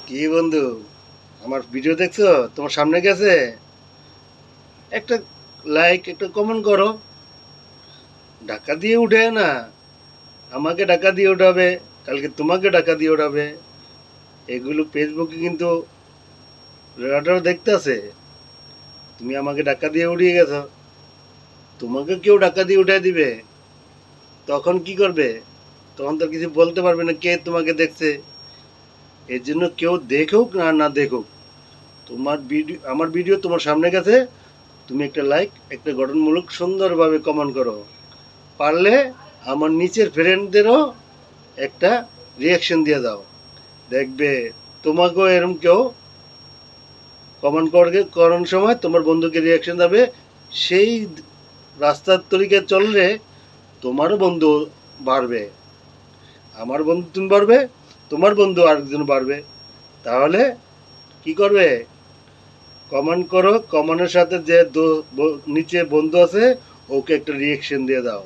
কি বন্ধু, আমার ভিডিও দেখছো? তোমার সামনে গেছে, একটা লাইক একটা কমেন্ট করো। টাকা দিয়ে উঠে না, আমাকে টাকা দিয়ে উঠাবে, কালকে তোমাকে টাকা দিয়ে উঠাবে। এগুলো ফেসবুকে কিন্তু রেডার দেখতেছে। তুমি আমাকে টাকা দিয়ে উঠিয়ে গেছো, তোমাকে কেউ টাকা দিয়ে উঠাই দিবে, তখন কি করবে? তখন তো কিছু বলতে পারবে না কে তোমাকে দেখছে। এর জন্য কেউ দেখুক না না দেখুক, তোমার ভিডিও আমার ভিডিও তোমার সামনে গেছে, তুমি একটা লাইক একটা গঠনমূলক সুন্দরভাবে কমেন্ট করো। পারলে আমার নিচের ফ্রেন্ডদেরও একটা রিয়াকশন দিয়ে দাও। দেখবে তোমাকেও এরকম কেউ কমেন্ট করবে, করার সময় তোমার বন্ধুকে রিয়াকশন দেবে। সেই রাস্তার তরিকে চললে তোমারও বন্ধু বাড়বে, আমার বন্ধু তুমি বাড়বে, তোমার বন্ধু আরেকজন বাড়বে। তাহলে কি করবে? কমেন্ট করো, কমেন্টের সাথে যে নিচে বন্ধু আছে ওকে একটা রিয়াকশন দিয়ে দাও।